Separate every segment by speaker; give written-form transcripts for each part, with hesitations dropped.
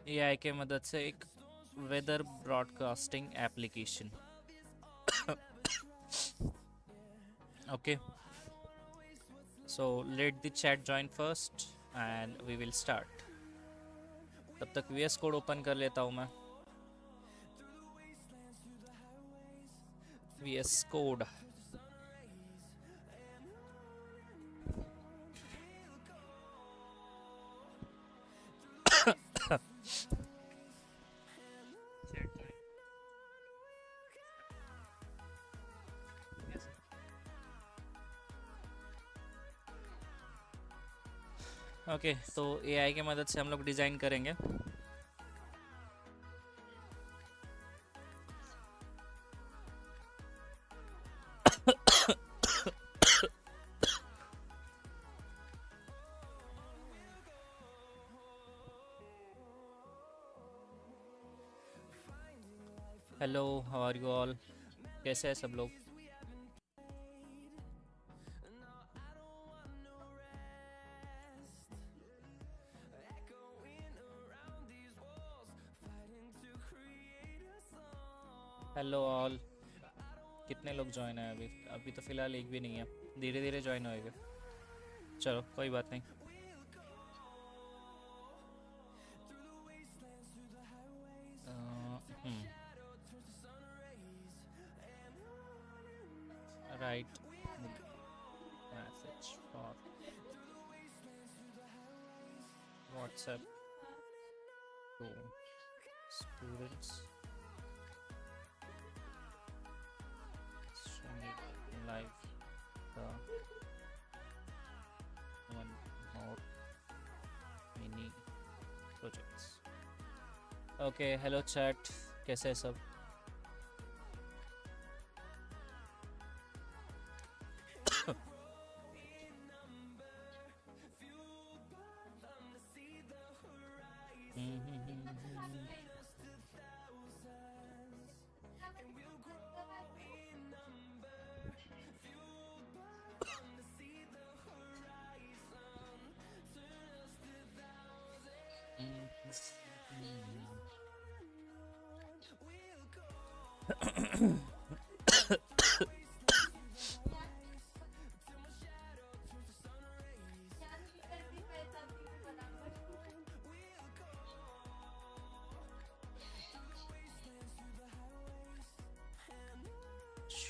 Speaker 1: AI के मदद से एक weather broadcasting application. Okay, so let the chat join first and we will start. तब तक वीएस कोड ओपन कर लेता हूँ मैं। VS code. ओके, तो एआई के मदद से हम लोग डिज़ाइन करेंगे। Hello, how are you all? कैसे हैं सब लोग? हेलो ऑल, कितने लोग ज्वाइन हैं अभी? अभी तो फ़िलहाल एक भी नहीं है, धीरे धीरे ज्वाइन होएगा। चलो कोई बात नहीं। Write message for WhatsApp to students live the one more mini projects. Okay, hello chat, कैसे है सब?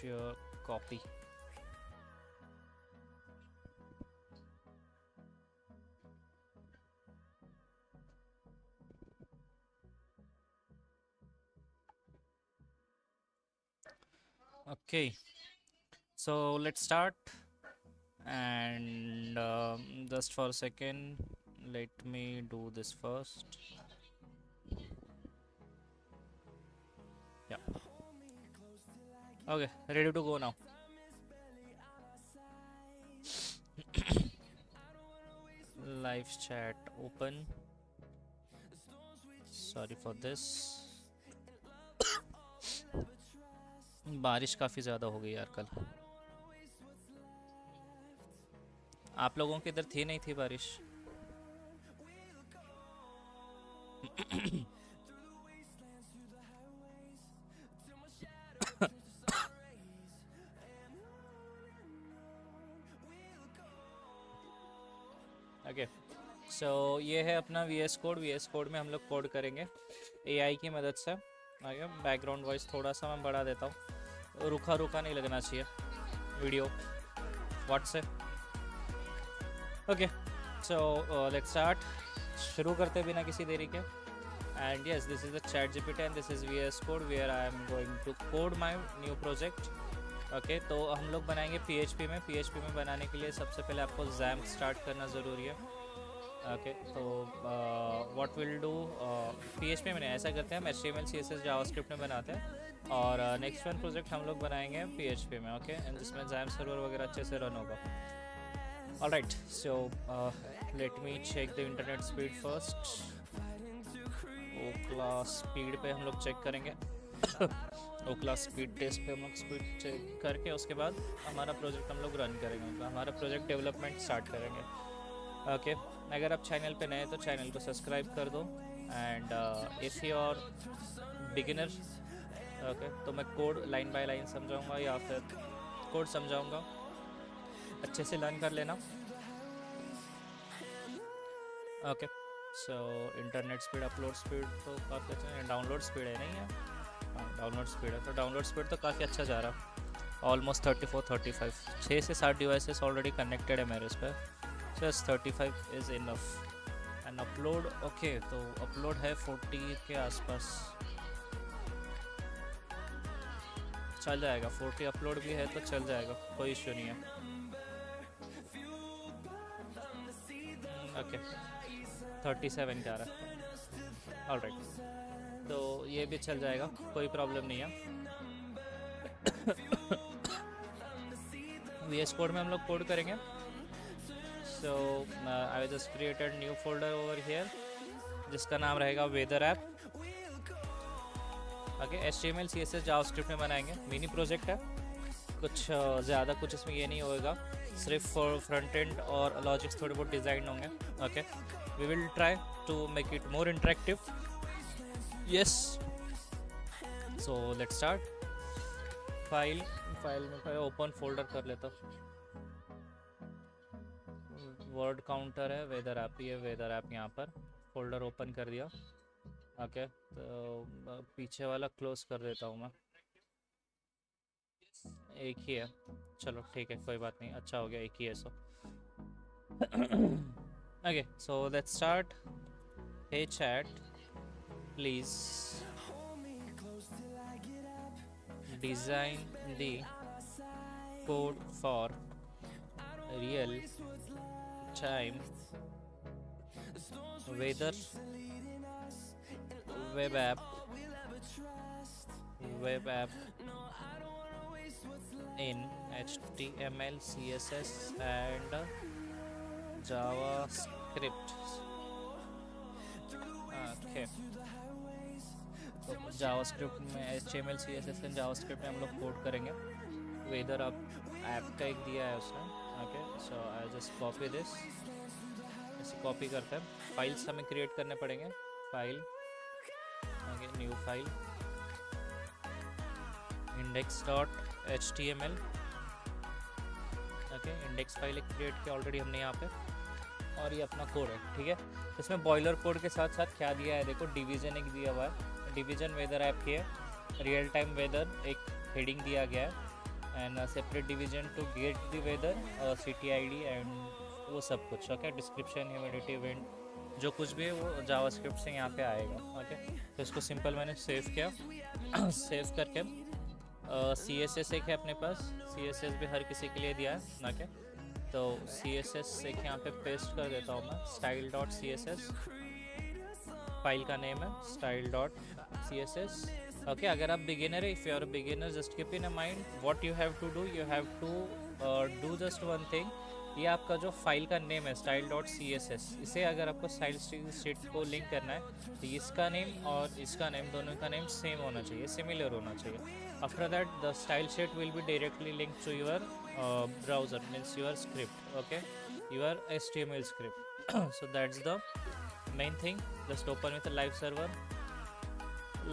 Speaker 1: Sure, copy. Okay, so let's start. And just for a second, let me do this first. Yeah. Okay, ready to go now. Live chat open. Sorry for this. बारिश काफ़ी ज़्यादा हो गई यार कल। आप लोगों के इधर थी नहीं थी बारिश? ओके, सो ये है अपना वीएस कोड। वीएस कोड में हम लोग कोड करेंगे एआई की मदद से। आगे बैकग्राउंड वॉइस थोड़ा सा मैं बढ़ा देता हूँ, रुका रुका नहीं लगना चाहिए video WhatsApp. Okay, so let's start. शुरू करते बिना किसी देरी के। And yes, this is the ChatGPT and this is VS code where I am going to code my new project. Okay, तो हम लोग बनाएंगे पीएचपी में। पीएचपी में बनाने के लिए सबसे पहले आपको जैम्प स्टार्ट करना ज़रूरी है। ओके, तो व्हाट विल डू, पीएचपी में ऐसा करते हैं, हम एचटीएमएल सीएसएस जावास्क्रिप्ट में बनाते हैं और नेक्स्ट वन प्रोजेक्ट हम लोग बनाएंगे पीएचपी में। ओके, एंड जिसमें जैम्प सर्वर वगैरह अच्छे से रन होगा। Alright, so let me check the internet speed first. Ookla speed पे हम लोग चेक करेंगे। ओकला स्पीड टेस्ट पे हम लोग स्पीड चेक करके उसके बाद हमारा प्रोजेक्ट हम लोग रन करेंगे, तो हमारा प्रोजेक्ट डेवलपमेंट स्टार्ट करेंगे। ओके, अगर आप चैनल पे नए हैं तो चैनल को सब्सक्राइब कर दो and if you are beginner, okay, तो मैं कोड लाइन बाय लाइन समझाऊंगा या फिर कोड समझाऊंगा, अच्छे से लर्न कर लेना। Okay, so internet speed, upload speed तो काफ़ी अच्छा है, डाउनलोड स्पीड है नहीं है, हाँ डाउनलोड स्पीड है, तो डाउनलोड स्पीड तो काफ़ी अच्छा जा रहा, ऑलमोस्ट 34-35, 6 से 7 डिवाइसेस ऑलरेडी कनेक्टेड है मेरे इस पर, just 35 is enough. And upload, okay, तो अपलोड है 40 के आसपास, चल जाएगा, 40 अपलोड भी है तो चल जाएगा, कोई इशू नहीं है। ओके, 37 का आ रहा है, ऑलराइट, तो ये भी चल जाएगा, कोई प्रॉब्लम नहीं है। वी एस कोड में हम लोग कोड करेंगे, so I just created new folder over here जिसका नाम रहेगा weather app. Okay, HTML CSS JavaScript में बनाएंगे, मिनी प्रोजेक्ट है, कुछ ज़्यादा कुछ इसमें ये नहीं होएगा, सिर्फ फ्रंट एंड और लॉजिक्स थोड़े बहुत डिज़ाइन होंगे। Okay, we will try to make it more interactive. Yes, so let's start. File में ओपन फोल्डर कर लेता हूँ, वर्ड काउंटर है, वेदर ऐप, ये वेदर ऐप यहाँ पर फोल्डर ओपन कर दिया। ओके, तो पीछे वाला क्लोज कर देता हूँ मैं, एक ही है, चलो ठीक है, कोई बात नहीं, अच्छा हो गया, एक ही है so. Okay, so let's start. Hey chat, please design the code for real time weather web app in HTML, CSS and JavaScript। Okay, तो जावास्क्रिप्ट में HTML, CSS एंड जावास्क्रिप्ट में हम लोग कोड करेंगे। वेदर अब ऐप का एक दिया है उसने। Okay, so I just copy this, इसे कॉपी करते हैं, फाइल्स हमें क्रिएट करने पड़ेंगे, file, okay, new file, index.html। Okay, index file एक क्रिएट किया ऑलरेडी हमने यहाँ पे, और ये अपना कोड है, ठीक है। इसमें बॉयलर कोड के साथ साथ क्या दिया है देखो, डिवीजन एक दिया हुआ है, डिवीजन वेदर ऐप की है, रियल टाइम वेदर एक हेडिंग दिया गया है, and separate division to get the weather, city ID and वो सब कुछ। ओके, डिस्क्रिप्शन, ह्यूमिडिटी, विंड, जो कुछ भी है वो जावास्क्रिप्ट से यहाँ पे आएगा। ओके, तो इसको सिंपल मैंने सेव किया। सेव करके CSS एक है अपने पास, CSS भी हर किसी के लिए दिया है। ओके, तो CSS एक यहाँ पे पेस्ट कर देता हूँ मैं, style.css, फाइल का नेम है style.css। ओके, अगर आप बिगिनर है, if you are beginner, just keep in mind what you have to do, you have to do just one thing, ये आपका जो फाइल का नेम है style.css, इसे अगर आपको स्टाइल शीट को लिंक करना है तो इसका नेम और इसका नेम, दोनों का नेम सेम होना चाहिए, सिमिलर होना चाहिए। After that, the style sheet will be directly linked to your browser, means your script, okay, your HTML script। So that's the main thing। Just open with a live server,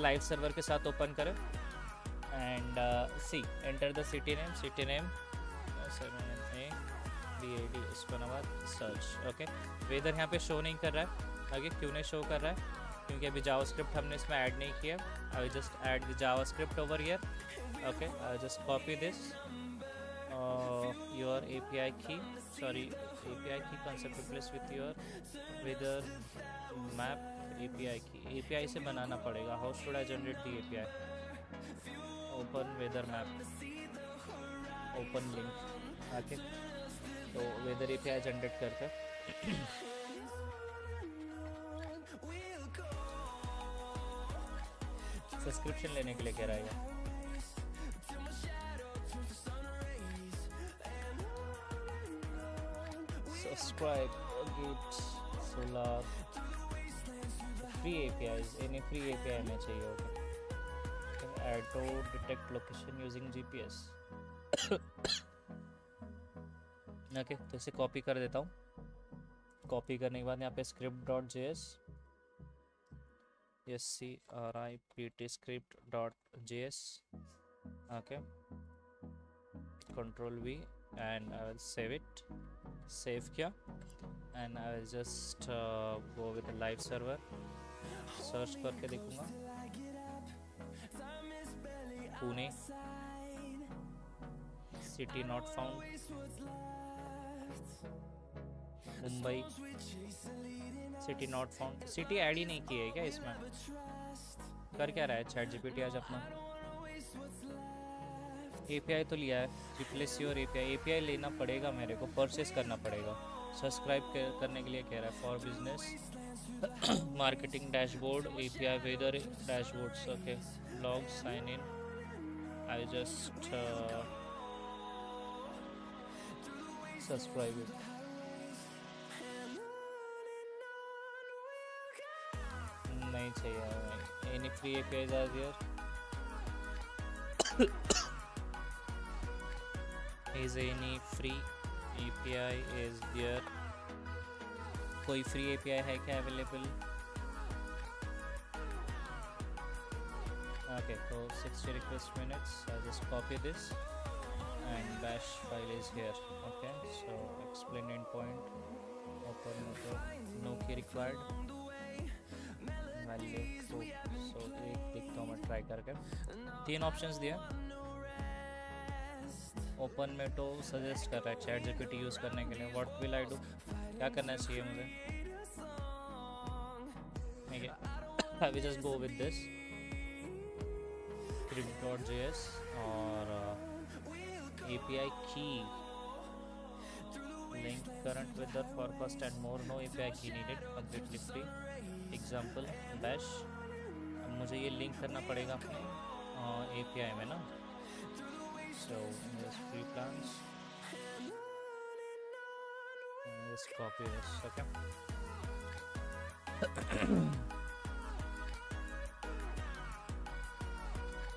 Speaker 1: live server के साथ open करें, and see, enter the city name, BAD, उसके बाद search. Okay, weather यहाँ पे show नहीं कर रहा है, आगे क्यों नहीं शो कर रहा है, क्योंकि अभी जावास्क्रिप्ट हमने इसमें ऐड नहीं किया। I just add the JavaScript over here. Okay, I just copy this, your API की, सॉरी, API की concept replace with your weather map API की, API से बनाना पड़ेगा। how should I generate the API? open weather map, open link। Okay, तो weather API generate करके subscription लेने के लिए कह रहा है। Subscribe, git, solar, free APIs, any free API में चाहिए होगा। Add to detect location using GPS। Okay, तो इसे कॉपी कर देता हूँ। कॉपी करने के बाद यहाँ पे script.js, scriptscript.js. Okay, control V and I will save it. Save किया and I will just go with the live server. Search करके देखूंगा Pune, city not found, Mumbai, city not found. City add ही नहीं की है क्या इसमें? कर क्या रहा है चैट जीपीटी आज अपना? एपीआई तो लिया है, रिप्लेस योर एपीआई। एपीआई लेना पड़ेगा मेरे को, परचेस करना पड़ेगा। सब्सक्राइब करने के लिए कह रहा है for business marketing dashboard API weather dashboards. Okay, log sign in. I just subscribe it. नहीं चाहिए। Any free APIs are there? is any free API is there? कोई फ्री API है क्या अवेलेबल? ओके, तो 60 request minutes. I just copy this and bash file is here. Okay, so explain endpoint, open no key required, value true. So एक देखता हूँ मैं try करके। 3 options दिया। ओपन में तो सजेस्ट कर रहा है चैट जीपीटी यूज़ करने के लिए। What will I do? क्या करना चाहिए मुझे? ठीक है, I will just go with this script.js और API key link current weather forecast and more. No API key needed, completely free. Example bash। अब मुझे ये लिंक करना पड़ेगा अपने API में ना। So here's free plans. Let's copy this. Okay.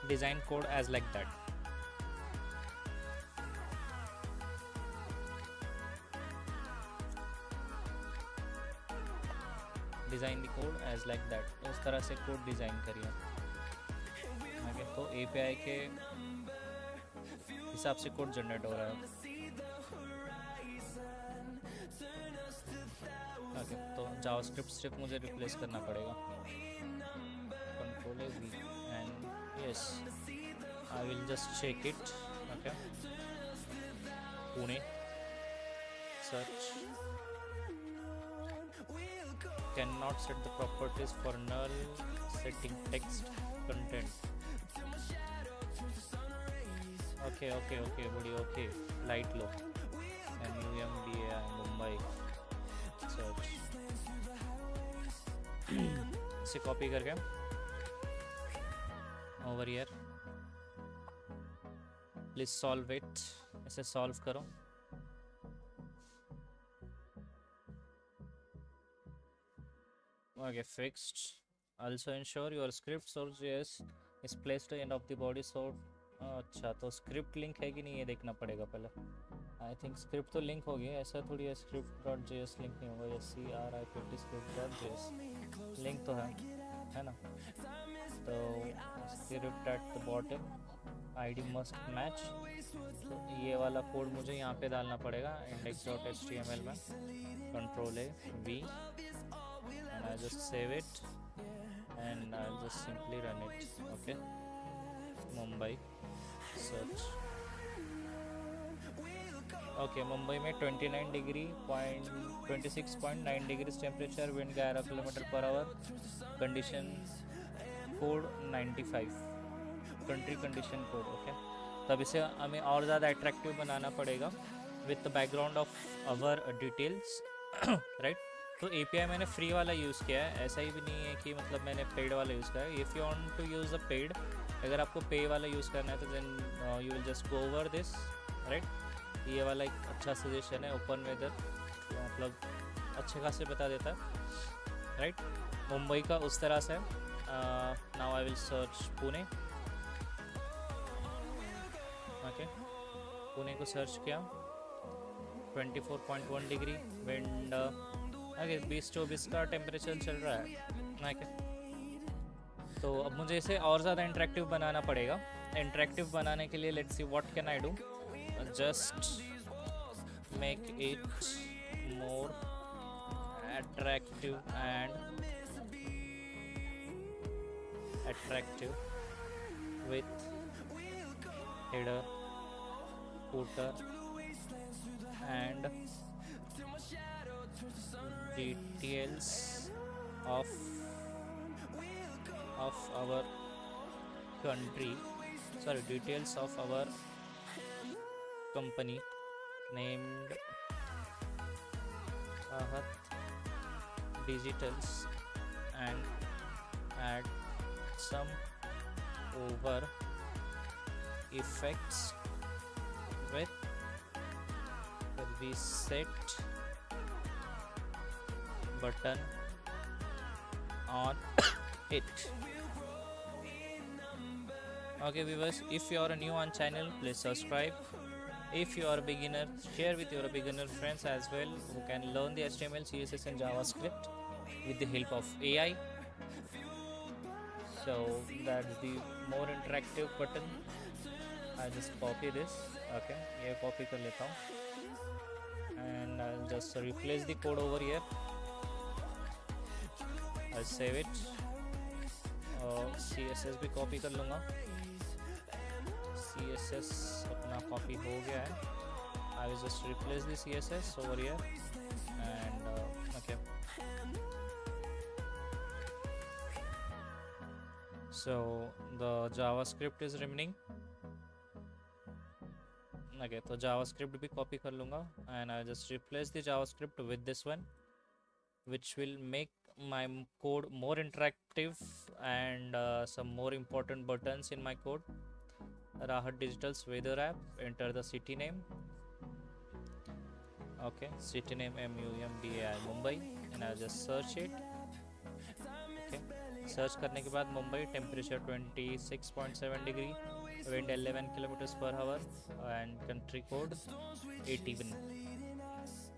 Speaker 1: Design code as like that. Design the code as like that. उस तरह से कोड डिज़ाइन करिए। okay, तो API के हिसाब से कोड जनरेट हो रहा है। ओके, तो जावास्क्रिप्ट सिर्फ मुझे रिप्लेस करना पड़ेगा। Control V and yes, I will just check it. Okay, Pune search can not set the properties for null setting text content. Okay okay okay बढ़िया। ओके, लाइट लो MUMBAI मुंबई सर्च। इसे कॉपी करके over here, please solve it. इसे solve करो। Okay, fixed. also ensure your script source JS is placed at the end of the body। so अच्छा, तो script link है कि नहीं ये देखना पड़ेगा पहले। आई थिंक स्क्रिप्ट तो लिंक होगी, ऐसा थोड़ी है script.js लिंक नहीं होगा। ये CRIPT script.js लिंक तो है ना। तो script at the bottom, ID must match. तो ये वाला कोड मुझे यहाँ पे डालना पड़ेगा index.html में। Control V and I just save it and I'll just simply run it. Okay, Mumbai search. Okay, Mumbai में 29 degree 26.9 degree temperature, wind 11 kilometre per hour, condition code 95, country condition code. Okay, तब इसे हमें और ज़्यादा अट्रैक्टिव बनाना पड़ेगा with the background of our details, right. तो API मैंने फ्री वाला यूज़ किया है, ऐसा ही भी नहीं है कि मतलब मैंने पेड वाला यूज़ किया है। If you want to use a paid, अगर आपको पे वाला यूज़ करना है तो then you will just go over this, right. ये वाला एक अच्छा सजेशन है, ओपन वेदर मतलब अच्छे खासे बता देता है, राइट। मुंबई का उस तरह से। Now I will search Pune. Okay, Pune को सर्च किया, 24.1 डिग्री विंड, आगे 20-24 का टेम्परेचर चल रहा है। ओके, तो अब मुझे इसे और ज़्यादा इंटरेक्टिव बनाना पड़ेगा। इंटरेक्टिव बनाने के लिए let's see what can I do. Just make it more attractive and with header, footer and details of our country, details of our company named Ahat Digitals, and add some over effects with reset button on it. Okay viewers, if you are new on channel, please subscribe. If you are a beginner, share with your beginner friends as well who can learn the HTML, CSS and JavaScript with the help of AI. So that's the more interactive button. I just copy this. Okay, ये copy कर लेता हूँ and I'll just replace the code over here. I'll save it. CSS भी copy कर लूँगा. CSS अपना copy हो गया है. I will just replace the CSS over here and okay. So the JavaScript is remaining. Okay, तो JavaScript भी copy कर लूँगा and I will just replace the JavaScript with this one, which will make my code more interactive and some more important buttons in my code. Rahat Digital's weather app, enter the city name. Okay, city name MUMBAI Mumbai and I'll just search it. Okay, search करने के बाद Mumbai, temperature 26.7 degree, wind 11 kilometers per hour and country code 81.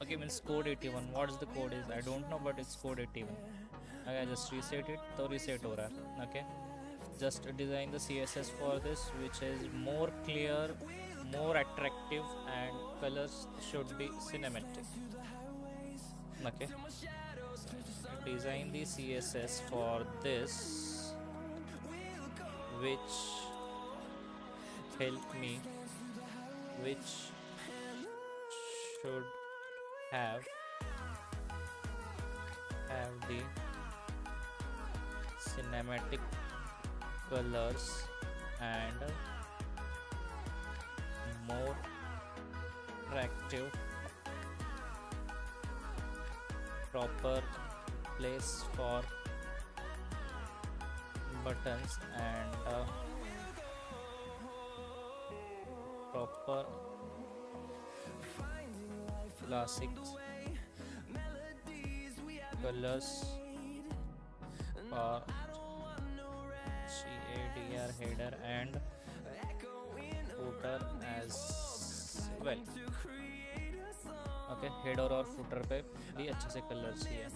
Speaker 1: Okay, means code 81. What's the code is I don't know, but it's code 81. Okay, I just reset it, तो reset हो रहा है. Okay, just design the CSS for this, which is more clear, more attractive and colors should be cinematic. Okay, design the CSS for this, which help me, which should have the cinematic colors and more attractive, proper place for buttons and proper classic colors for CADR header and footer as well. Okay, header और footer पे भी अच्छे से colour चाहिए.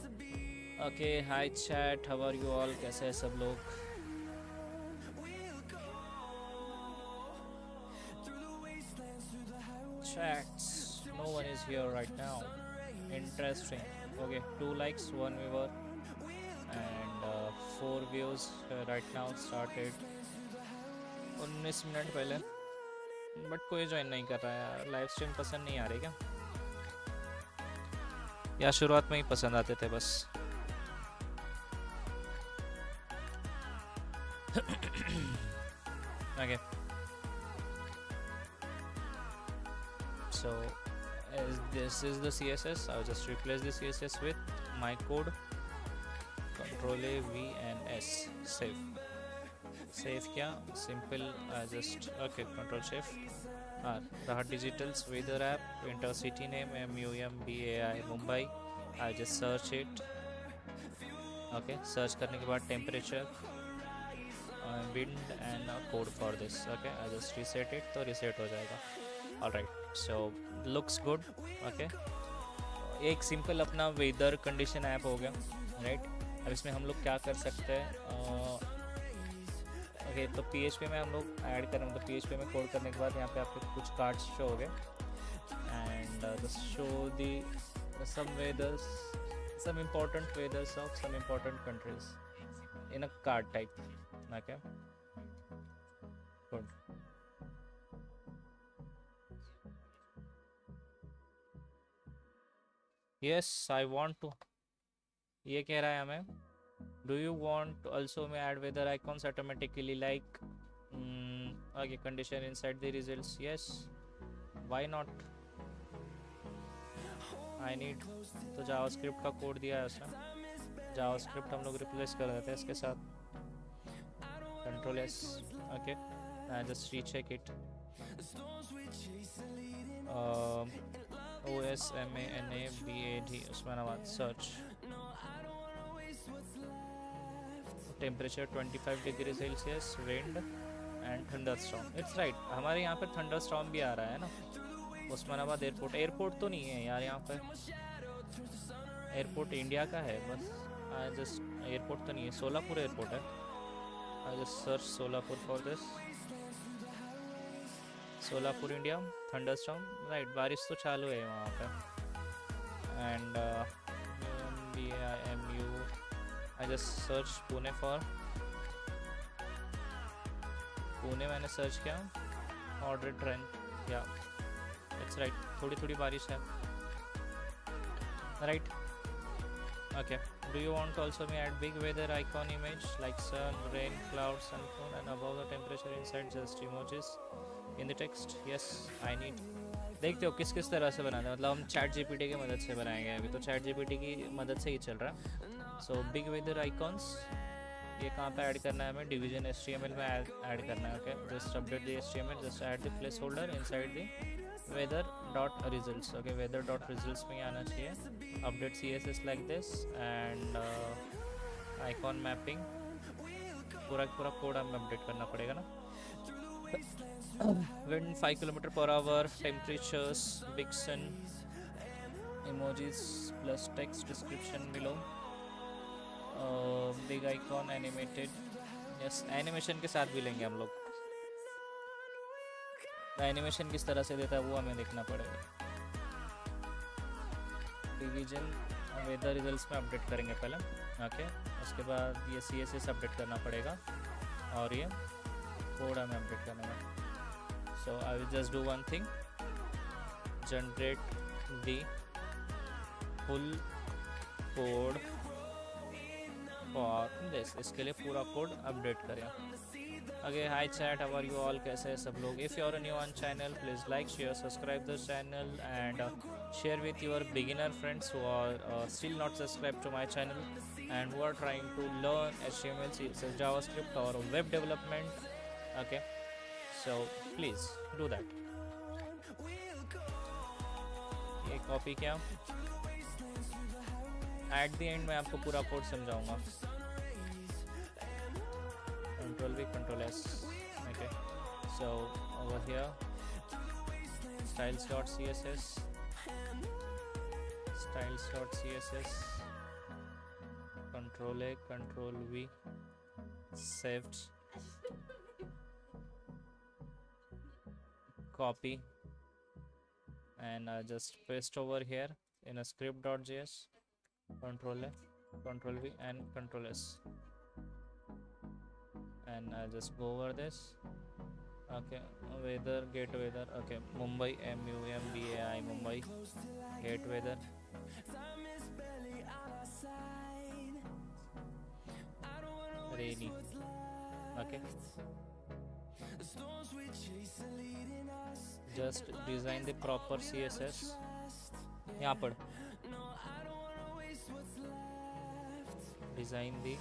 Speaker 1: Okay, hi chat, how are you all? कैसे हैं सब लोग? Chats, no one is here right now. Interesting. Okay, 2 likes, 1 viewer and 4 views right now started 19 minute पहले. बट कोई ज्वाइन नहीं कर रहा है. लाइव स्ट्रीम पसंद नहीं आ रही क्या, या शुरुआत में ही पसंद आते थे बस? Okay, so as this is the CSS, I'll just replace the CSS with my code. Control A, V and S. Save. Save क्या? Simple. I just okay. Control Shift R. Rahat Digital's weather app. Enter city name MUMBAI Mumbai. I just search it. Okay. Search करने के बाद temperature, wind and code for this. Okay. I just reset it, तो reset हो जाएगा. All right. So looks good. Okay. एक simple अपना weather condition app हो गया. Right. अब इसमें हम लोग क्या कर सकते हैं? ओके तो PHP में हम लोग ऐड करें, मतलब PHP में कोड करने के बाद यहाँ पे आपके कुछ कार्ड्स शो हो गए and just show the some weathers, some important weathers of some important countries in a card type. Okay, good. Yes, I want to. ये कह रहा है हमें, do you want to also may add weather icons automatically like okay condition inside the results? Yes, why not? I need, तो JavaScript का code दिया है उसने, जावास्क्रिप्ट हम लोग रिप्लेस कर देते हैं इसके साथ, Ctrl+S. Okay, I just recheck it. OSMANABAD Osmanabad search. Temperature 25 degree Celsius, wind and thunderstorm. It's right, हमारे यहाँ पे थंडरस्टॉर्म भी आ रहा है ना. उस्मानाबाद एयरपोर्ट, एयरपोर्ट तो नहीं है यार यहाँ पे, एयरपोर्ट इंडिया का है बस. आई जस्ट एयरपोर्ट तो नहीं है, सोलापुर एयरपोर्ट है. I just search Solapur for this. Solapur India, thunderstorm right. बारिश तो चालू है वहाँ पे. And BIMU I just search Pune for Pune, मैंने सर्च किया ऑर्डर ट्रेन. या इट्स राइट, थोड़ी थोड़ी बारिश है right. Okay, do you want also me add big weather icon image like sun, rain, clouds and phone and above the temperature inside just emojis in the text? Yes I need. देखते हो किस किस तरह से बनाना है, मतलब हम chat GPT की मदद से बनाएंगे. अभी तो चैट GPT की मदद से ही चल रहा है. सो बिग वेदर आइकॉन्स ये कहाँ पे ऐड करना है हमें? डिवीजन HTML में ऐड करना है. Okay, just update the HTML, just add the place holder inside the weather dot results. Okay, weather dot results में आना चाहिए. Update CSS like this and icon mapping, पूरा पूरा कोड हमें अपडेट करना पड़ेगा ना. Wind 5 km/h, temperatures, big sun, emojis plus text description below, big icon animated. yes, animation के साथ भी लेंगे हम लोग. एनिमेशन किस तरह से देता है वो हमें देखना पड़ेगा. डिवीजन वेदर रिजल्ट्स में अपडेट करेंगे पहले. ओके, उसके बाद ये CSS अपडेट करना पड़ेगा और ये कोड हमें अपडेट करना है. So I will just do one thing, generate the full code for this. इसके लिए पूरा कोड अपडेट करें. Okay, hi chat, how are you all? कैसे हैं सब लोग? If you are new on channel, please like, share, subscribe the channel and share with your beginner friends who are still not subscribed to my channel and who are trying to learn HTML, CSS, JavaScript or web development. Okay, so please do that. ये copy किया, at the end मैं आपको पूरा code समझाऊंगा. Ctrl+V, Ctrl+S. Okay, so over here styles.css, styles.css, Ctrl+A, Ctrl+V, saved, copy and just paste over here in a script.js. Ctrl+A, Ctrl+V and Ctrl+S and just go over this. Okay, weather, get weather. Okay, Mumbai, MUMBAI, Mumbai, get weather. Rainy. Okay, just design the proper CSS. यहाँ पर design the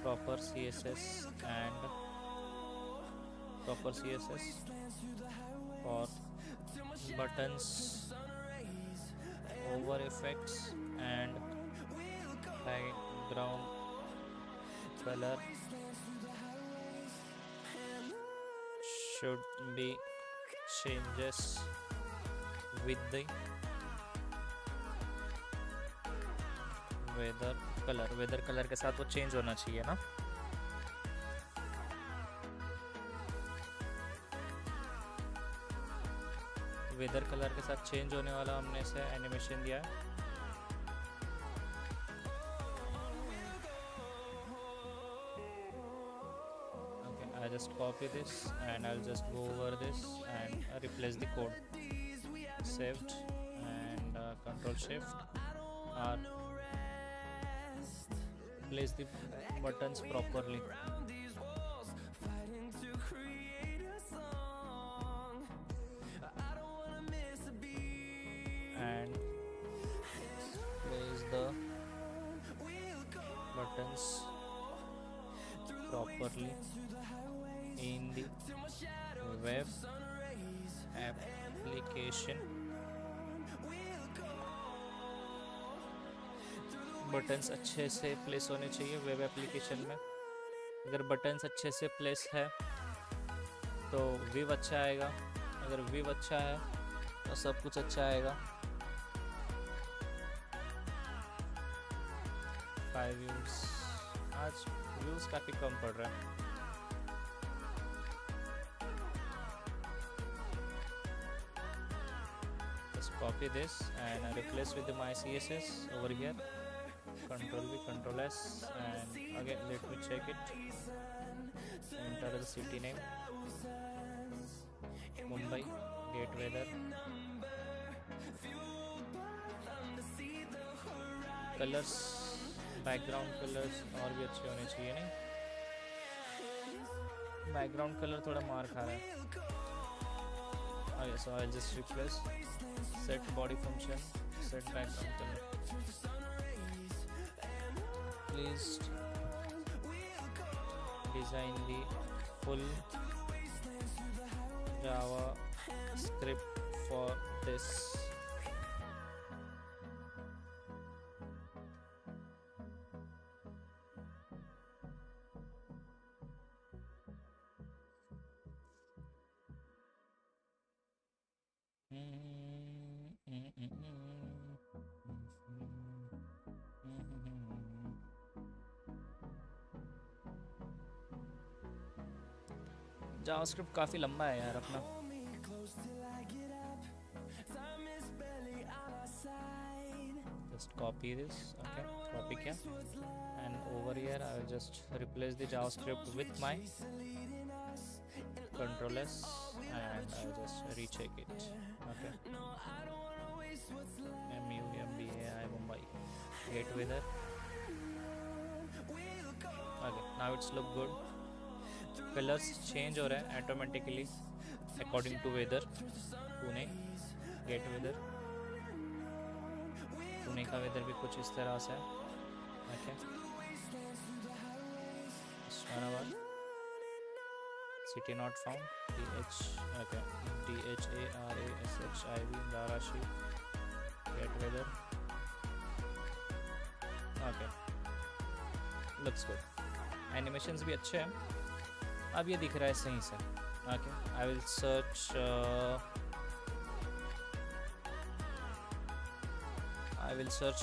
Speaker 1: proper CSS and proper CSS for buttons, over effects and background color should be changes with the weather color. weather color के साथ वो change होना चाहिए ना. Weather colour के साथ चेंज होने वाला हमने इसे एनिमेशन दिया है। Okay, I just copy this and I'll just go over this and replace the code. Saved and Control Shift R. Place the buttons properly. And place the buttons properly in the web application. Buttons अच्छे से place होने चाहिए web application में। अगर buttons अच्छे से place है तो व्यू अच्छा आएगा, अगर व्यू अच्छा है तो सब कुछ अच्छा आएगा। 5 व्यूज, आज व्यूज काफ़ी कम पड़ रहा है। Just copy this and replace with my CSS over here. Control V, Control S, and again let me check it. Enter the city name, Mumbai, get weather. Colors, background colors और भी अच्छे होने चाहिए नहीं? Background color थोड़ा मार खा रहा है। Okay, so I'll just replace. Set body function, set background color. Please design the full Java script for this. JavaScript काफ़ी लंबा है यार अपना। Just copy this, okay, copy क्या, and over here I will just replace the JavaScript with my Control S and I will just recheck it, okay. MUMBAI Mumbai, get weather, okay, now it's look good. Colours change हो रहा है automatically according to weather. Pune, get weather, Pune का weather भी कुछ इस तरह से है, okay. Osmanabad, city not found, TH, okay, DHARASHIV, Dharashiv, get weather, okay, looks good. Animations भी अच्छे हैं। अब ये दिख रहा है सही से, okay. I will search,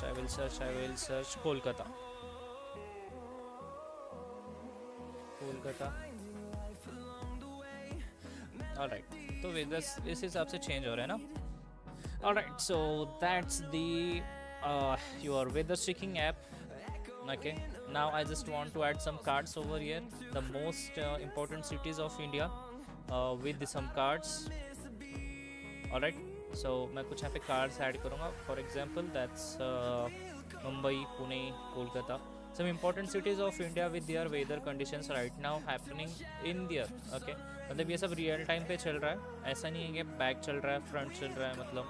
Speaker 1: I will search Kolkata, alright. तो वेदर इस हिसाब से चेंज हो रहा है ना। Alright, so that's the your weather checking app, okay. Now I just want to add some cards over here, the most important cities of India with some cards. All right, so मैं कुछ यहाँ पे cards add करूँगा. For example, that's Mumbai, Pune, Kolkata, some important cities of India with their weather conditions right now happening in there, okay. मतलब ये सब real time पे चल रहा है, ऐसा नहीं है कि बैक चल रहा है, फ्रंट चल रहा है, मतलब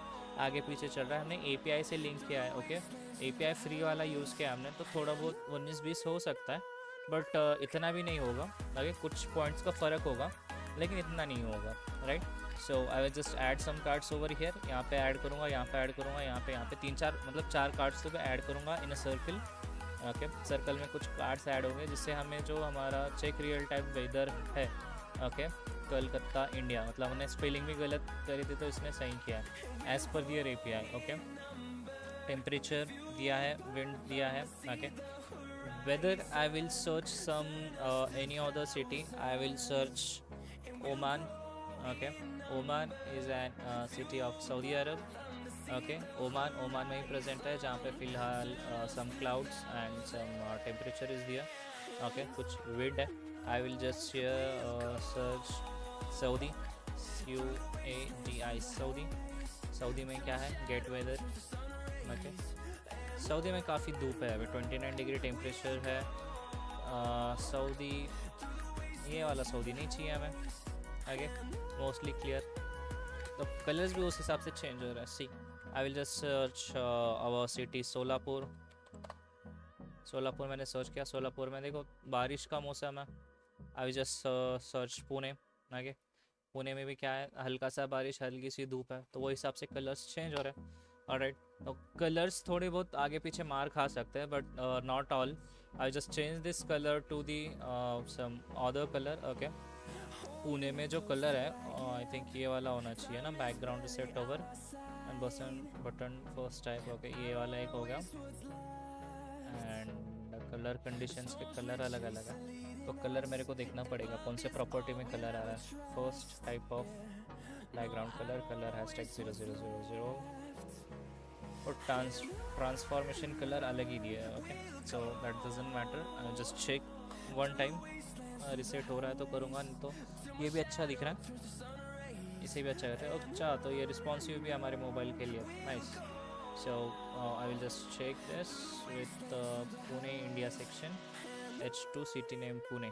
Speaker 1: आगे पीछे चल रहा है। हमने API से लिंक किया है, ओके। API फ्री वाला यूज़ किया हमने, तो थोड़ा बहुत 19-20 हो सकता है, बट इतना भी नहीं होगा, ओके। कुछ पॉइंट्स का फ़र्क होगा लेकिन इतना नहीं होगा, right. So I will just add some cards over here, यहाँ पे ऐड करूँगा, यहाँ पे ऐड करूँगा, यहाँ पे 3-4 मतलब 4 कार्ड्स तो ऐड करूँगा इन अ सर्कल, ओके। सर्कल में कुछ कार्ड्स ऐड होंगे जिससे हमें जो हमारा चेक रियल टाइम वेदर है, ओके, कलकत्ता इंडिया, मतलब हमने स्पेलिंग भी गलत करी थी तो इसने सही किया है, एज़ पर दियर API, ओके। टेम्परेचर दिया है, विंड दिया है, okay. Weather I will search some any other city, I will search Oman, Okay, Oman is an city of Saudi Arab. Okay, Oman में ही प्रेजेंट है जहाँ पे फ़िलहाल some clouds and some temperature is there. Okay, कुछ wind है. I will just search Saudi, SUADI Saudi. Saudi में क्या है? Gate weather. ओके, सऊदी में काफ़ी धूप है अभी. 29 डिग्री टेम्परेचर है. सऊदी, ये वाला सऊदी नहीं चाहिए हमें. आगे मोस्टली क्लियर. तो कलर्स भी उस हिसाब से चेंज हो रहा है. See, I will just search our city Solapur. Solapur मैंने सर्च किया. सोलापुर में देखो बारिश का मौसम है. I will just search Pune. आगे पुणे में भी क्या है? हल्का सा बारिश, हल्की सी धूप है. तो वो हिसाब से कलर्स चेंज हो रहे हैं. ऑलराइट, तो कलर्स थोड़े बहुत आगे पीछे मार खा सकते हैं but not all. I just change this colour to the some other colour. Okay, Pune में जो कलर है आई थिंक ये वाला होना चाहिए ना. Background set over and button first type. Okay, ये वाला एक हो गया. एंड कलर कंडीशंस के कलर अलग अलग है. तो कलर मेरे को देखना पड़ेगा कौन से प्रॉपर्टी में कलर आ रहा है. First type of background colour hashtag 0000 और ट्रांसफॉर्मेशन कलर अलग ही दिया है. Okay, so that doesn't matter. I just check one time. Reset हो रहा है तो करूँगा, नहीं तो ये भी अच्छा दिख रहा है. इसे भी अच्छा करते हैं. अच्छा, तो ये रिस्पॉन्सिव भी हमारे मोबाइल के लिए. Nice. So I will just check this with Pune India section. H2 city name Pune.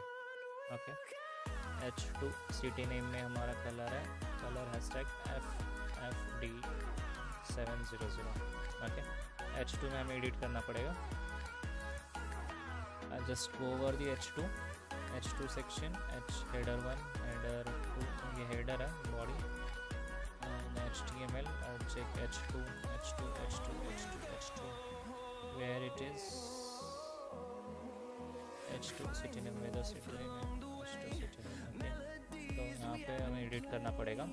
Speaker 1: Okay, H2 city name में हमारा कलर है. Colour hashtag FFD 700. Okay, H2 में हमें एडिट करना पड़ेगा. I just go over the H2 section. Header 1, header 2, ये header है body. HTML. I check H2 where it is. H2 city name, weather city name, H2 city name. Okay, तो यहाँ पे हमें एडिट करना पड़ेगा.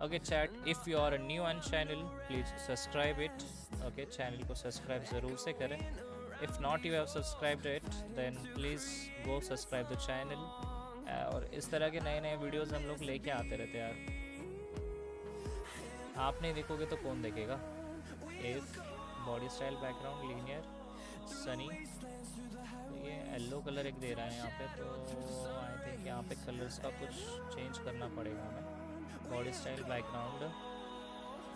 Speaker 1: Okay chat, if you are a new on channel please subscribe it. Okay, channel को subscribe ज़रूर से करें. If not you have subscribed it then please go subscribe the channel. और इस तरह के नए नए वीडियोस हम लोग लेके आते रहते हैं यार. आप नहीं देखोगे तो कौन देखेगा. If body style background linear Sunny. ये येलो कलर एक दे रहा है यहाँ पे. तो आई थिंक यहाँ पे कलर्स का कुछ चेंज करना पड़ेगा हमें. बॉडी स्टाइल बैकग्राउंड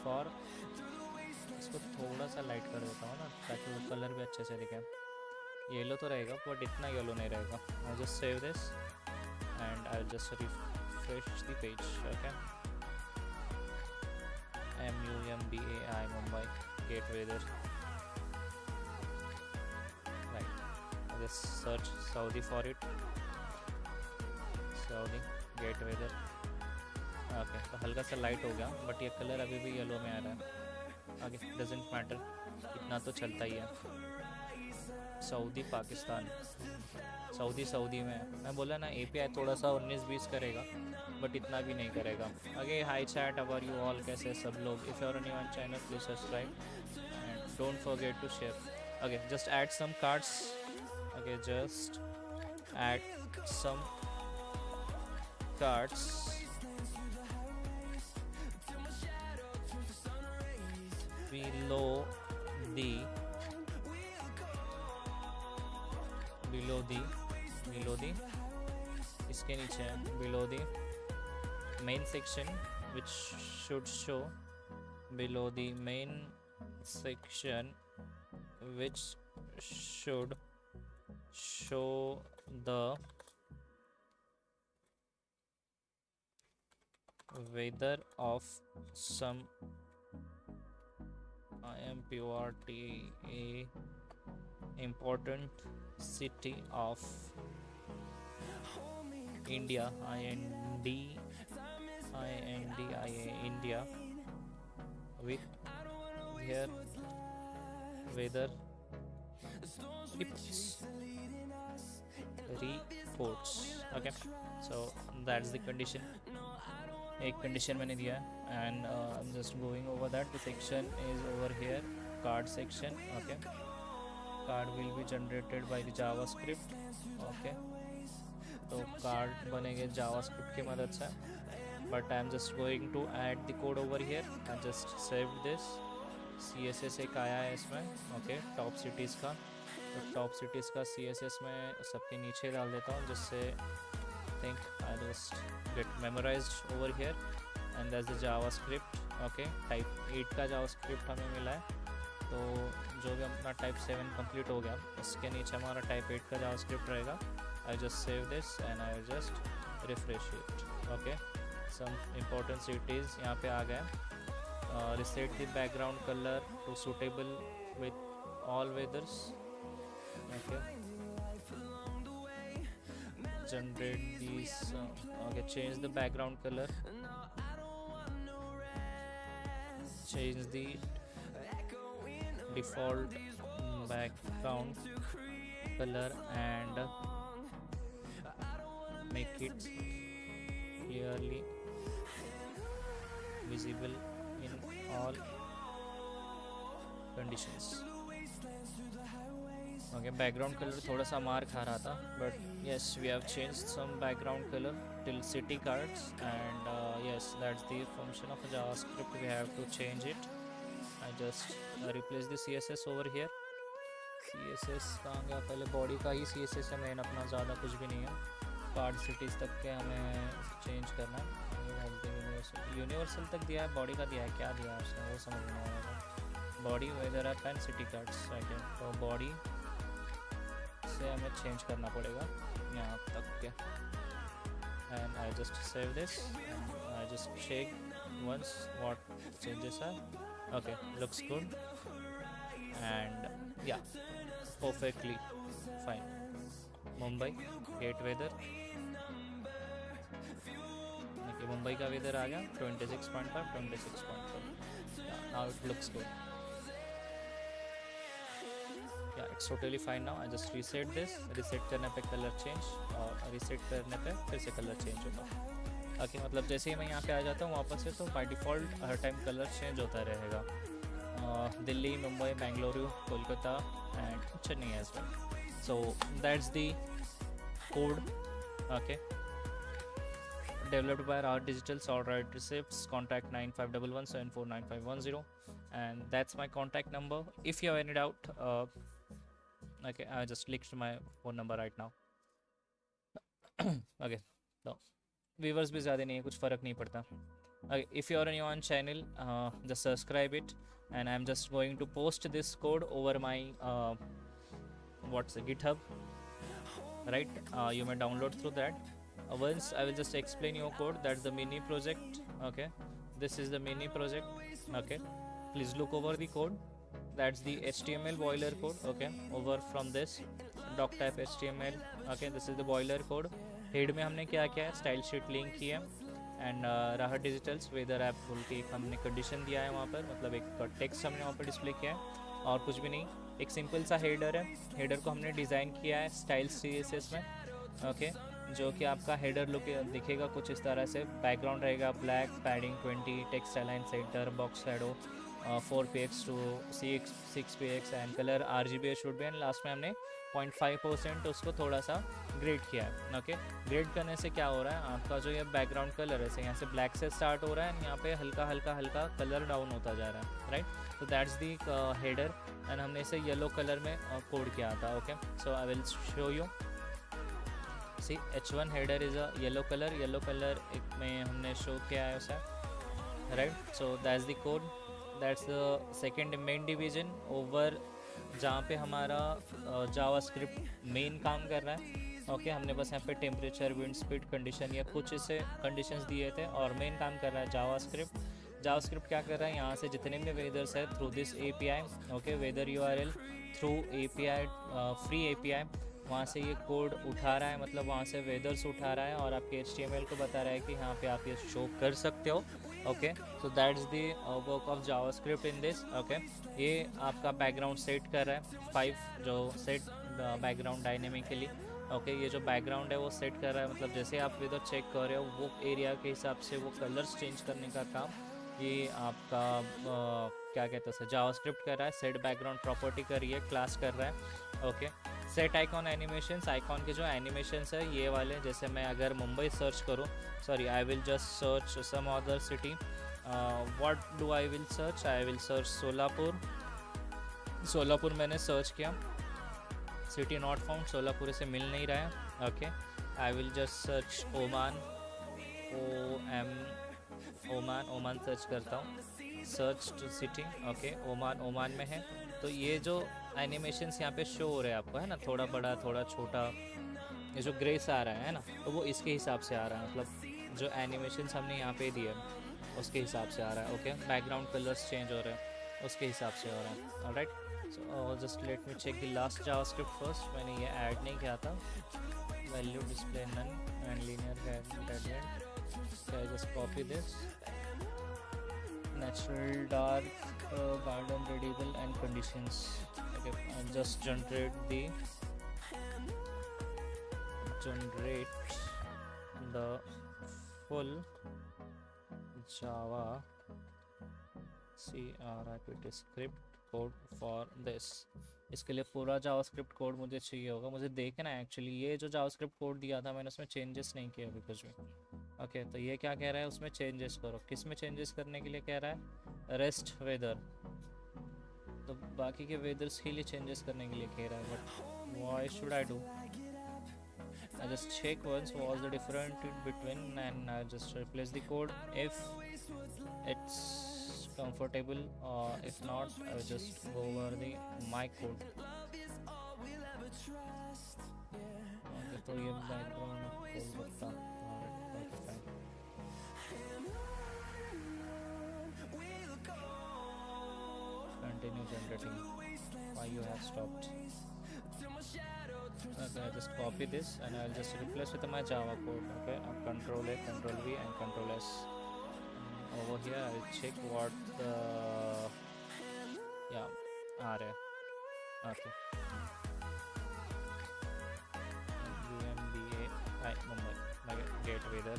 Speaker 1: फॉर, इसको थोड़ा सा लाइट कर देता हूँ ना ताकि वो कलर भी अच्छे से दिखे. येलो तो रहेगा बट इतना येलो नहीं रहेगा. I just save this and I just refresh the page. Okay, MUMBAI Mumbai get weather. Just search Saudi for it. Saudi get weather. Okay, तो हल्का सा लाइट हो गया बट ये कलर अभी भी येलो में आ रहा है. आगे डजेंट मैटर, इतना तो चलता ही है. सऊदी पाकिस्तान. सऊदी में मैं बोला ना API थोड़ा सा 19-20 करेगा बट इतना भी नहीं करेगा. आगे hi chat, how are you all, कैसे सब लोग. If you are new on channel please subscribe and don't forget to share. Okay, just add some cards. Okay, just add some cards. Below the इसके नीचे है below the main section which should show. Below the main section which should show the weather of some IMPORTA important city of India. India with their weather reports. Okay, so that's the condition. एक condition मैंने दिया है and I'm just going over that. The section is over here, card section. Okay, card will be generated by the JavaScript. Okay, तो card बनेंगे JavaScript की मदद से. but I'm just going to add the code over here. I just saved this. CSS एक आया है इसमें, okay, top cities का, तो टॉप सिटीज़ का CSS में सबके नीचे डाल देता हूँ, जिससे think I just get memorized over here. And that's the JavaScript, okay, type 8 का JavaScript हमें मिला है, तो जो भी अपना टाइप 7 कंप्लीट हो गया उसके नीचे हमारा टाइप 8 का जावास्क्रिप्ट रहेगा. I just save this and I just refresh it. Okay, some important cities यहाँ पे आ गए. Reset the background colour to suitable with all weathers. Okay, generate this. Okay, change the background colour, change the default background color and make it clearly visible in all conditions. Okay, background color थोड़ा सा मार खा रहा था, but yes, we have changed some background color till city cards, and yes, that's the function of JavaScript. We have to change it. I just replace the CSS over here. CSS कहाँ गया? पहले body का ही CSS है main अपना, ज़्यादा कुछ भी नहीं है. कार्ड सिटीज़ तक के हमें चेंज करना है. यूनिवर्सल तक दिया है, बॉडी का दिया है, क्या दिया है उसने वो समझ में नहीं आएगा. Body weather app and city cards. तो बॉडी से हमें चेंज करना पड़ेगा यहाँ तक के. And I just save this, I just check once what changes are. Okay, looks good, and yeah, perfectly fine. Mumbai, hate weather. Okay, Mumbai का weather आ गया 26.5, 26.5. Now it looks good. Yeah, it's totally fine now. I just reset this. Reset करने पे color change, और reset करने पे फिर से color change होगा. ओके, मतलब जैसे ही मैं यहाँ पे आ जाता हूँ वापस से, तो बाय डिफ़ॉल्ट हर टाइम कलर चेंज होता रहेगा. Delhi, Mumbai, Bengaluru, Kolkata and Chennai as well. So that's the code. Okay, developed by Art Digital, Solid Receipts, contact 9511749510, and that's my contact number. If you have any doubt, okay, I just linked my phone number right now. Okay, so viewers भी ज़्यादा नहीं है, कुछ फ़र्क नहीं पड़ता. Okay, if you are new on channel, just subscribe it, and I'm just going to post this code over my what's the GitHub, right? You may download through that. Once I will just explain your code. That's the mini project. Okay, this is the mini project. Okay, please look over the code. That's the HTML boiler code. Okay, over from this doc type HTML. Okay, this is the boiler code. Head में हमने क्या किया है, style sheet link की है, and राहत digitals weather app बोल के एक हमने कंडीशन दिया है वहाँ पर, मतलब एक टेक्स्ट हमने वहाँ पर डिस्प्ले किया है और कुछ भी नहीं. एक सिंपल सा हेडर है. हेडर को हमने डिज़ाइन किया है स्टाइल CSS में. ओके, जो कि आपका हेडर लुक दिखेगा कुछ इस तरह से. बैकग्राउंड रहेगा black, padding 20, text align centre, box shadow 4px to 6px, and colour RGB should be. And last में हमने 0.5% उसको थोड़ा सा ग्रेड किया है. ओके, ग्रेड करने से क्या हो रहा है, आपका जो ये बैकग्राउंड कलर है यहाँ से ब्लैक से स्टार्ट हो रहा है, एंड यहाँ पे हल्का हल्का हल्का कलर डाउन होता जा रहा है, राइट. तो दैट्स दी हेडर, एंड हमने इसे येलो कलर में कोड किया था. Okay, so I will show you. See H1 header is a yellow colour एक में हमने शो किया है उसे, right. So that's the code. That's the second main division over, जहाँ पे हमारा जावास्क्रिप्ट मेन काम कर रहा है. ओके, हमने बस यहाँ पे टेम्परेचर, विंड स्पीड कंडीशन या कुछ इसे कंडीशंस दिए थे, और मेन काम कर रहा है जावास्क्रिप्ट. जावास्क्रिप्ट क्या कर रहा है, यहाँ से जितने भी वेदर्स है through this API. Okay, weather URL through API, free API, वहाँ से ये कोड उठा रहा है, मतलब वहाँ से वेदर्स उठा रहा है और आपके HTML को बता रहा है कि यहाँ पे आप ये शो कर सकते हो. Okay, so that's the work of JavaScript in this. Okay, ये आपका बैकग्राउंड सेट कर रहा है 5 जो सेट बैकग्राउंड डायनेमिकली. ओके, ये जो बैकग्राउंड है वो सेट कर रहा है, मतलब जैसे आप वेदर चेक कर रहे हो वो एरिया के हिसाब से वो कलर्स चेंज करने का काम ये आपका क्या कहते हैं जावास्क्रिप्ट कर रहा है. सेट बैकग्राउंड प्रॉपर्टी कर रही है, क्लास कर रहा है. Okay, set icon animations, icon के जो एनिमेशंस है ये वाले, जैसे मैं अगर मुंबई सर्च करूँ, sorry I will just search some other city, what do I will search, I will search Solapur. Solapur मैंने सर्च किया, सिटी नॉट फाउंड, सोलापुर से मिल नहीं रहा है। Okay, I will just search Oman, O M, Oman, Oman search करता हूँ, search to city. Okay, Oman, Oman में है। तो ये जो एनिमेशंस यहाँ पे शो हो रहे हैं आपको, है ना, थोड़ा बड़ा थोड़ा छोटा, ये जो ग्रेस आ रहा है ना, तो वो इसके हिसाब से आ रहा है, मतलब जो एनिमेशंस हमने यहाँ पे दिए उसके हिसाब से आ रहा है। ओके, बैकग्राउंड कलर्स चेंज हो रहे हैं उसके हिसाब से हो रहा है। Alright, so just let me check the last JavaScript first. मैंने ये ऐड नहीं किया था, value display none and linear gradient. I just copy this, natural dark garden readable and conditions. Okay, I'll just generate the full Java script code for this. इसके लिए पूरा JavaScript code मुझे चाहिए होगा, मुझे देखना है एक्चुअली ये जो जावास्क्रिप्ट कोड दिया था मैंने उसमें चेंजेस नहीं किया अभी कुछ भी। ओके, तो ये क्या कह रहा है, उसमें चेंजेस करो। किस में चेंजेस करने के लिए कह रहा है, रेस्ट वेदर, तो बाकी के वेदर्स के लिए चेंजेस करने के लिए कह रहा है। But why should I do, I just check once was the difference in between and I just replace the code if it's comfortable, or if not I will just go over the my code. Okay, तो ये background खोल सकता हूँ। Okay, fine. Continue generating. Why you have stopped? Okay, I just copy this and I'll just replace with my Java code. Okay, Control A, Control V and Control S. Over here I'll check what the are. Okay, UMBA Mumbai. Okay, get weather.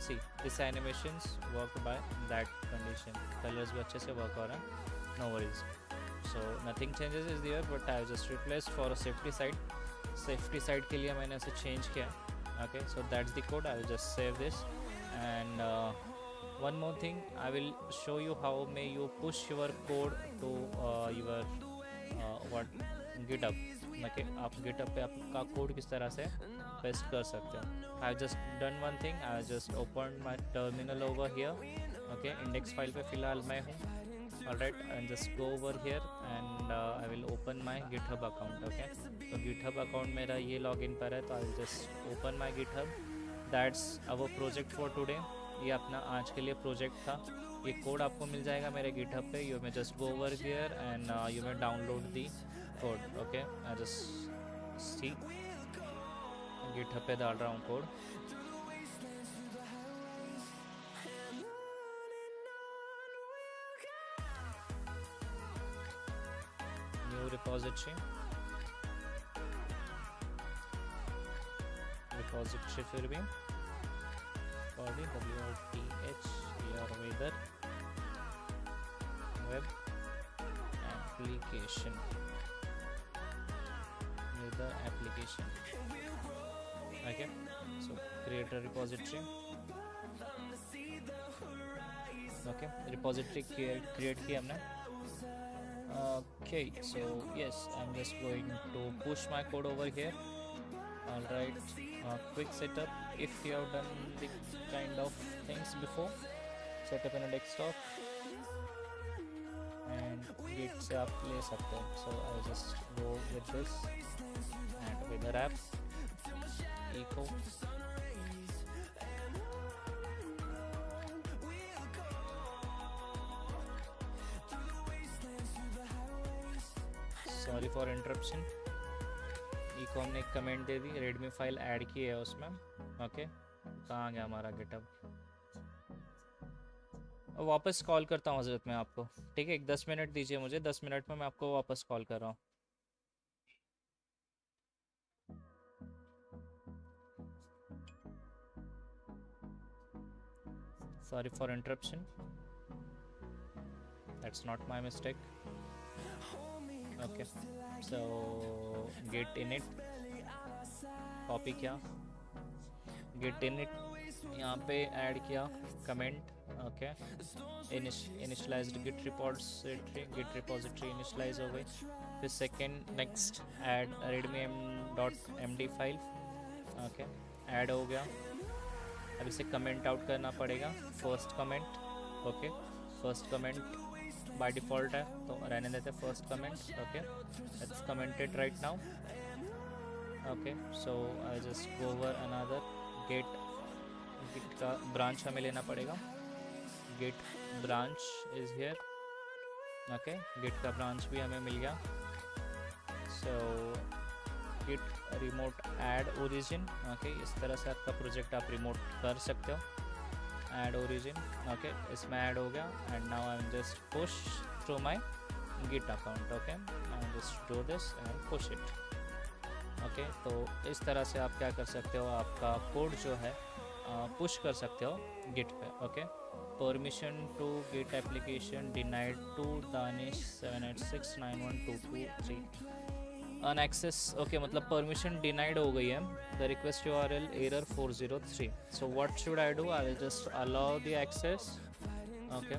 Speaker 1: See, this animations work by that condition. Colors भी अच्छे से work हो रहा है. No worries. So nothing changes is there, but I just replaced for a safety side. Safety side के लिए मैंने ऐसे change किया. Okay, so that's the code. I will just save this. And one more thing, I will show you how may you push your code to your what GitHub. Okay, आप GitHub पे आपका code किस तरह से paste कर सकते हो. I've just done one thing. I just opened my terminal over here. Okay, index file पे फिलहाल मैं हूँ. Alright, and just go over here and I will open my GitHub account. Okay, तो GitHub account मेरा ये login पर है, तो I will just open my GitHub. That's our project for today. ये अपना आज के लिए प्रोजेक्ट था. ये कोड आपको मिल जाएगा मेरे GitHub पे. You may just go over here and you may download the code. Okay, I just see GitHub पे डाल रहा हूँ कोड. repository फिर भी body WOTH your weather web application weather application. Okay, so create a repository. Okay, repository create किया हमने. Okay, so yes, I'm just going to push my code over here. Alright, quick setup. If you have done the kind of things before, setup in a desktop and git से आप ले सकते हो. So I'll just go with this and with the app echo. Sorry for interruption. Echo हमने एक comment दे दी, readme file add की है उसमें. ओके, कहाँ गया हमारा गिटहब. वापस कॉल करता हूँ हजरत मैं आपको. ठीक है, एक 10 मिनट दीजिए मुझे, 10 मिनट में मैं आपको वापस कॉल कर रहा हूँ. Sorry for interruption. That's not my mistake. Okay so git init, copy किया, गेट इन इट यहाँ पे ऐड किया comment. Okay initialized git repository initialize हो गई। फिर second next add readme M dot M D file. Okay add हो गया। अब इसे कमेंट आउट करना पड़ेगा, first comment. Okay first comment by default है तो रहने देते first comment. Okay it's commented right now. Okay so I just go over another git. Git का ब्रांच हमें लेना पड़ेगा, git branch is here. Okay git का ब्रांच भी हमें मिल गया। So git remote add origin. Okay इस तरह से आपका प्रोजेक्ट आप रिमोट कर सकते हो, ऐड ओरिजिन। ओके इसमें ऐड हो गया and now I am just push through my git account. Okay I just do this and push it. Okay तो इस तरह से आप क्या कर सकते हो, आपका कोड जो है पुश कर सकते हो गिट पे। Okay permission to git application denied to Danish 7869122 unaccess. Okay मतलब परमिशन डिनाइड हो गई है, the request URL error 403। So what should I do, I will just allow the access. Okay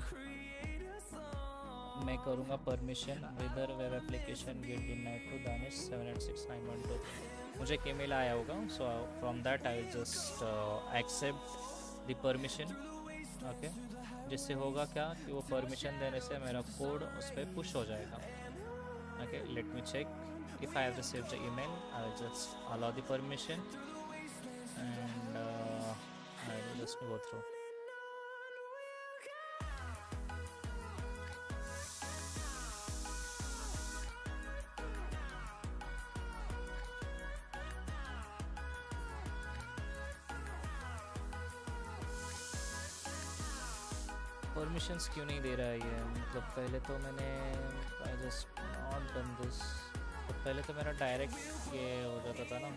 Speaker 1: मैं करूँगा permission whether web application git denied to Danish 7869123। मुझे एक email आया होगा, so from that I will just accept the permission. Okay जिससे होगा क्या कि वो परमिशन देने से मेरा कोड उस पर पुश हो जाएगा। Okay let me check if I have received the email, I will just allow the permission and I will just go through. Permissions क्यों नहीं दे रहा है ये, मतलब पहले तो मैंने I just not done this, तो पहले तो मेरा डायरेक्ट ये हो जाता था ना।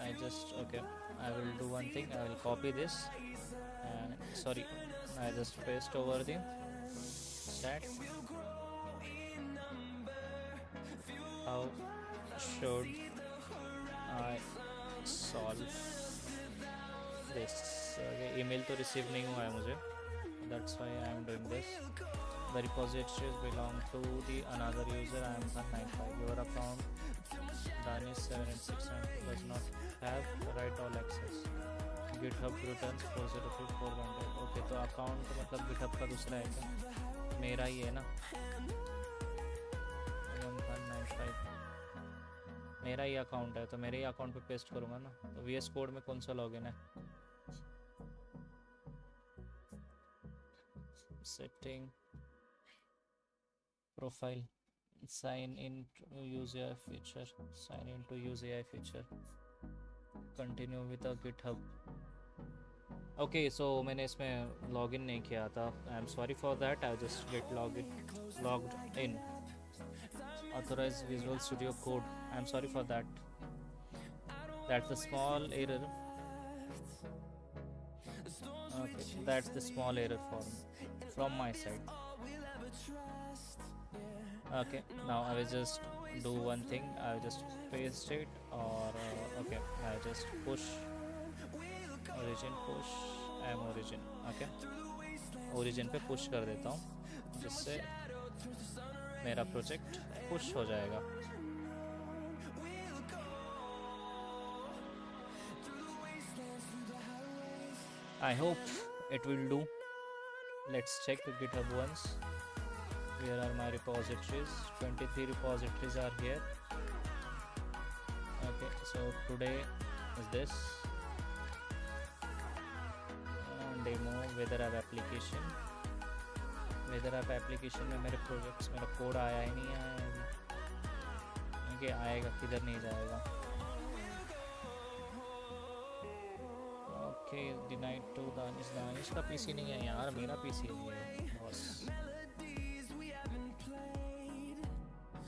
Speaker 1: I just okay I will do one thing, I will copy this and sorry I just paste over the chat. How should I solve this? Email तो रिसीव नहीं हुआ है मुझे, that's why I am doing this. The repositories belong to the another user. I am 195. Your account Danish 786 does not have right all access. GitHub returns 403400. Okay तो account मतलब GitHub का दूसरा है क्या, मेरा ही है ना। 195 मेरा ही अकाउंट है तो मेरे ही अकाउंट पे पेस्ट करूँगा ना। तो VS कोड में कौन सा लॉगिन है, setting profile, sign in to use AI feature, sign in to use AI feature, continue with a GitHub. Okay so मैंने इसमें लॉगिन नहीं किया था, I am sorry for that. I just get logged in, authorize Visual Studio Code, I am sorry for that, that's a small error. Okay, that's the small error from my side. Okay, now I will just do one thing, I will just paste it or okay, I will just push origin, push m origin। okay, origin पे push कर देता हूँ जिससे मेरा project push हो जाएगा। I hope it will do. Let's check the GitHub once. Where are my repositories? 23 repositories are here. Okay, so today is this demo weather app application. weather app application में मेरे projects, मेरा code आया ही नहीं आया अभी। Okay आएगा, किधर नहीं जाएगा। ओके डिनाइड टू दानिश का पीसी नहीं है यार, मेरा पीसी है boss.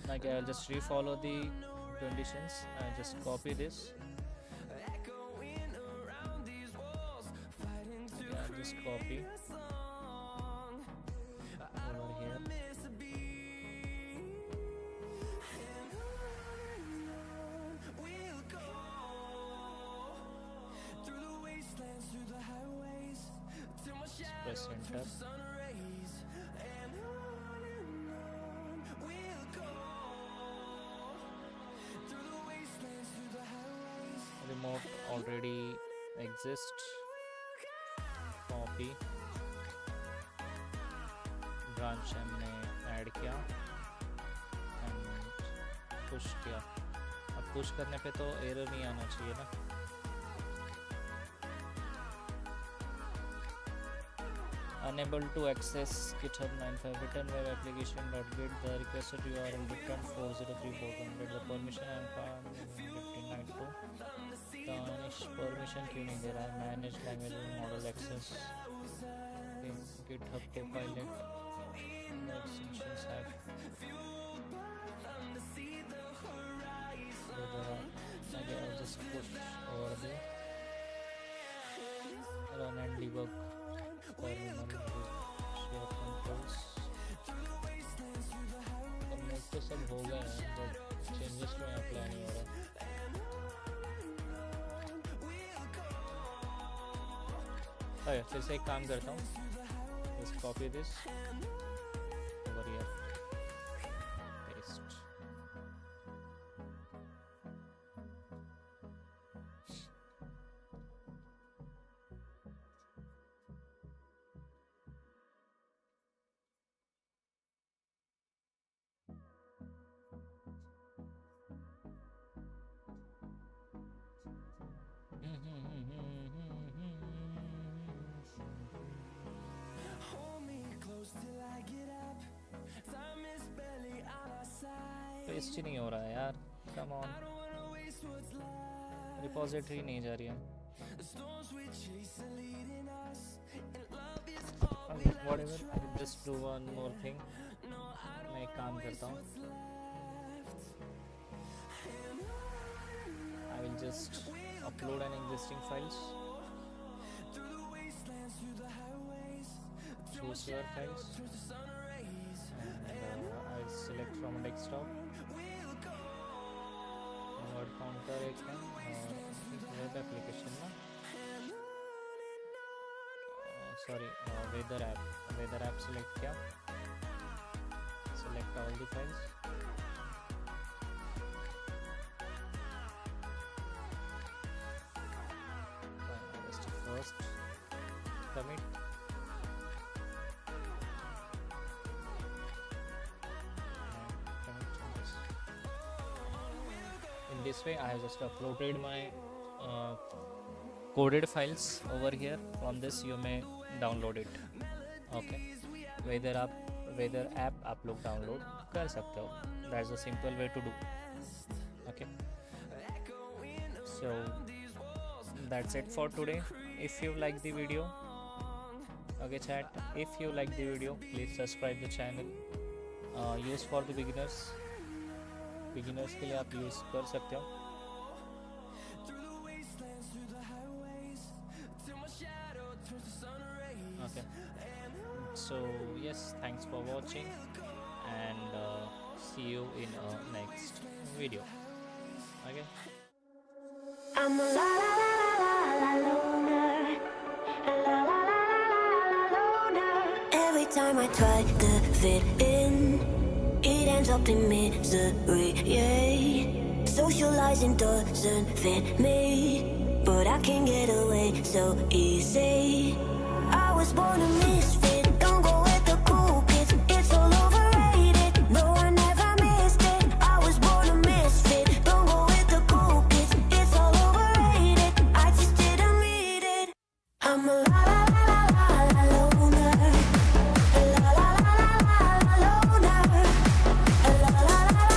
Speaker 1: Like I'll just refollow the conditions, I'll just copy this, okay, I'll just copy over here press enter. Remote already exists. Copy. Branch हमने ऐड किया एंड पुश किया. अब पुश करने पे तो एरर नहीं आना चाहिए ना. Unable to access GitHub 9.5 return web application .git. The requested URL return 403.400. The permission I am 1592. Danish permission क्यों नहीं दे रहा है? Manage language model access. Okay. GitHub Copilot. Extensions have. Okay, I'll just push over there. Run and debug. Terminal share controls. Comment तो सब हो गए हैं but changes तो यहाँ अप्लाई नहीं हो रहा. अरे फिर से एक काम करता हूँ. Just copy this over here. Paste. Paste ही नहीं हो रहा है यार. Come on. रिपोजिटरी नहीं जा रही है. Whatever, I'll just do one more thing. मैं एक काम करता हूँ. I will just upload an existing files. Choose your files. And I'll select from desktop. Word counter एक है और web application ना. Sorry, weather app select किया. Select all the files. Just first commit. In this way I have just uploaded my coded files over here. From this you may download it. Okay, weather app आप लोग download कर सकते हो. That's a simple way to do. Okay, so that's it for today. If you like the video, okay chat, if you like the video please subscribe the channel. Use for the beginners के लिए आप use कर सकते हो. Okay, so yes, thanks for watching and see you in next video. Okay,
Speaker 2: I'm a la la la la la loner, la la la la la loner. Every time I try to fit in, it ends up in misery, yeah. Socializing doesn't fit me, but I can get away so easy. I was born a misfit, don't go with the cool kids, it's all overrated. No, I never missed it. I was born a misfit, don't go with the cool kids, it's all overrated. I just didn't need it. I'm a la la la la la loner, la la la la la loner, la la la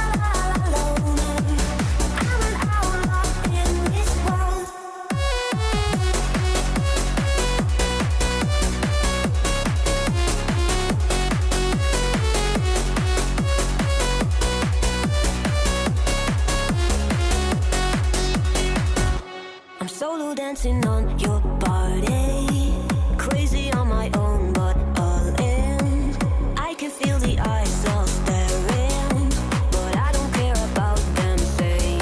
Speaker 2: la loner. I'm an outlaw in this world. I'm solo dancing on your body, crazy on my own but all in. I can feel the eyes all staring, but I don't care about them saying